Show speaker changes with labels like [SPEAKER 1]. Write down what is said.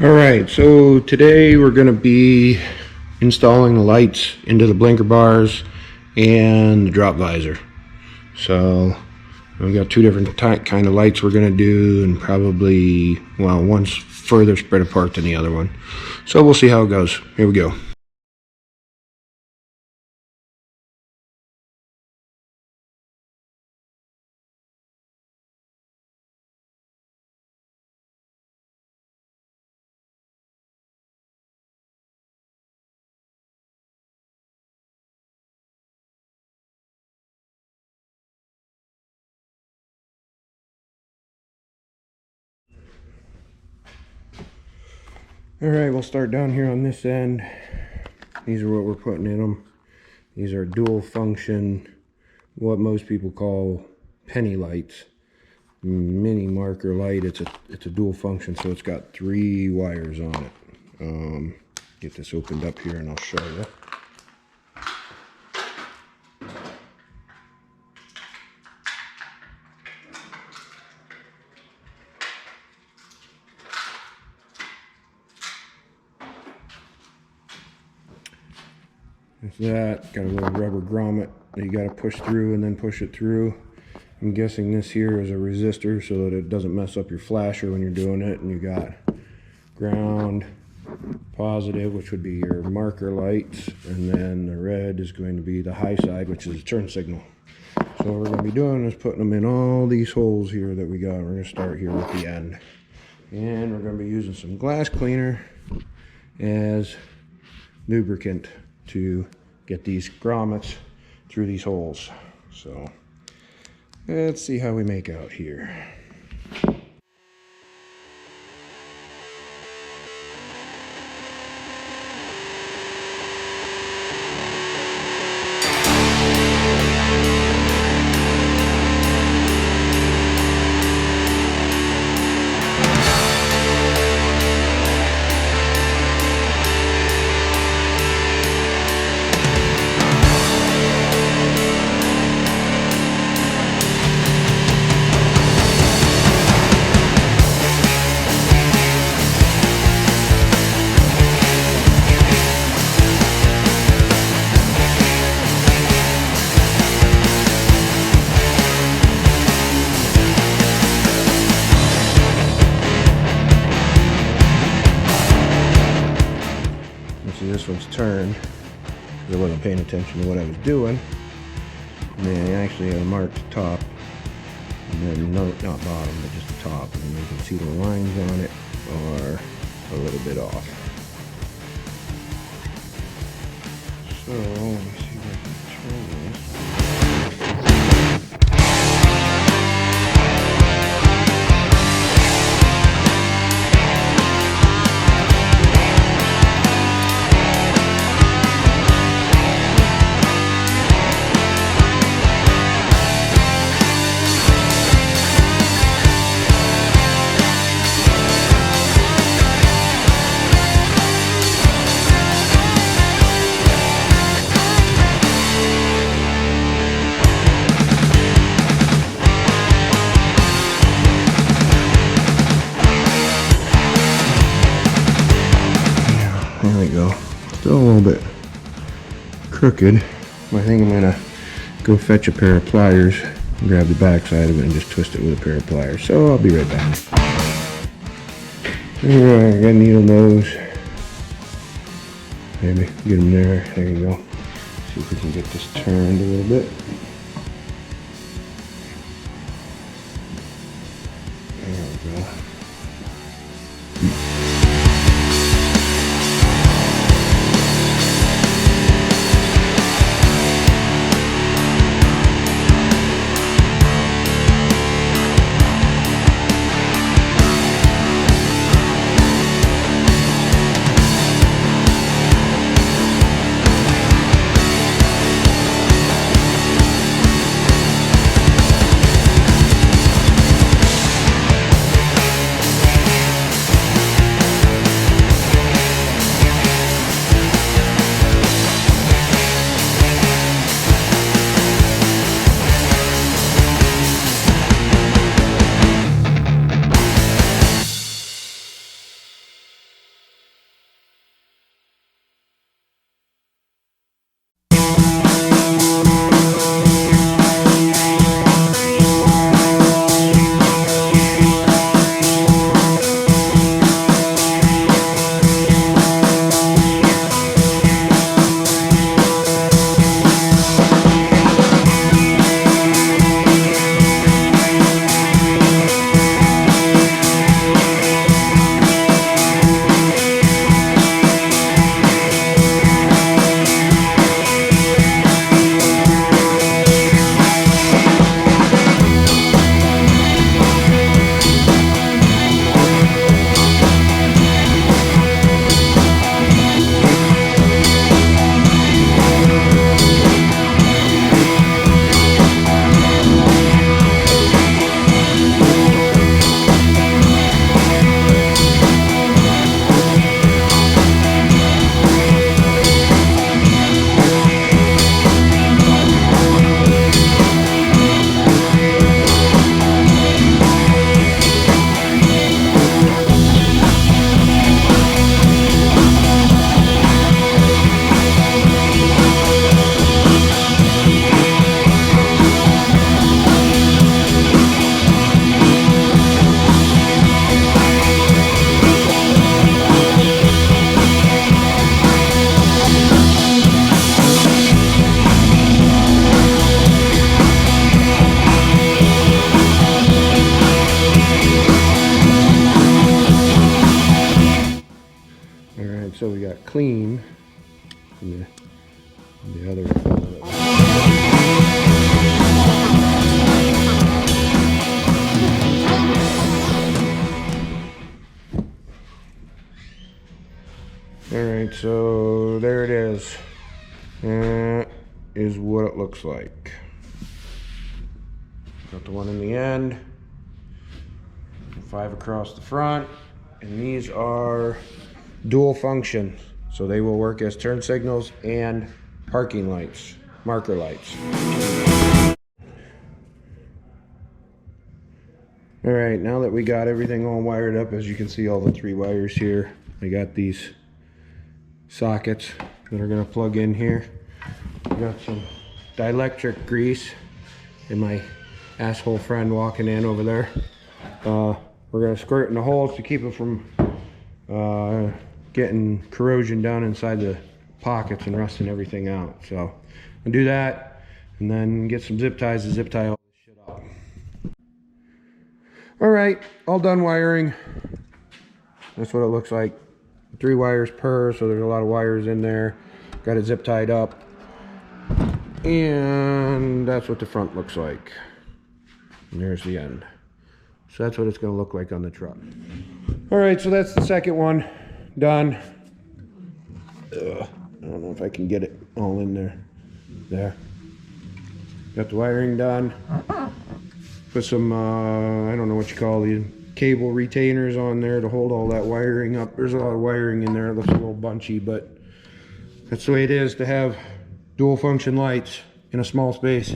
[SPEAKER 1] Alright, so today we're going to be installing the lights into the blinker bars and the drop visor. So we've got two different kind of lights we're going to do, and probably, well, one's further spread apart than the other one. So we'll see how it goes. Here we go. Alright, we'll start down here on this end. These are what we're putting in them. These are dual function, what most people call penny lights. Mini marker light. It's a dual function, so it's got 3 wires on it. Get this opened up here and I'll show you. It's that, got a little rubber grommet that you got to push through and then push it through. I'm guessing this here is a resistor so that it doesn't mess up your flasher when you're doing it. And you got ground, positive, which would be your marker lights, and then the red is going to be the high side, which is a turn signal. So what we're going to be doing is putting them in all these holes here that we got. We're going to start here with the end. And we're going to be using some glass cleaner as lubricant to get these grommets through these holes. So let's see how we make out here. This one's turned because I wasn't paying attention to what I was doing. And then I actually had marked the top, and then not bottom, but just the top. And you can see the lines on it are a little bit off. So let me see if I can turn this. There we go. Still a little bit crooked. I think I'm gonna go fetch a pair of pliers, grab the back side of it, and just twist it with a pair of pliers. So I'll be right back. Alright, I got needle nose. Maybe get them there. There you go. See if we can get this turned a little bit. There we go. so we got clean and the other. Alright, so there it is. That is what it looks like. Got the one in the end, 5 across the front, and these are dual function, so they will work as turn signals and parking lights, marker lights. Alright, now that we got everything all wired up, as you can see all the 3 wires here, I got these sockets that are going to plug in here. I got some dielectric grease and my asshole friend walking in over there. We're going to squirt in the holes to keep it from getting corrosion down inside the pockets and rusting everything out. So I'll do that and then get some zip ties to zip tie all this shit up. Alright, all done wiring. That's what it looks like. 3 wires per, so there's a lot of wires in there. Got it zip tied up. And that's what the front looks like. And there's the end. So that's what it's going to look like on the truck. Alright, so that's the second one done. I don't know if I can get it all in there. There. Got the wiring done. Put some, I don't know what you call these, cable retainers on there to hold all that wiring up. There's a lot of wiring in there. It looks a little bunchy, but that's the way it is to have dual function lights in a small space.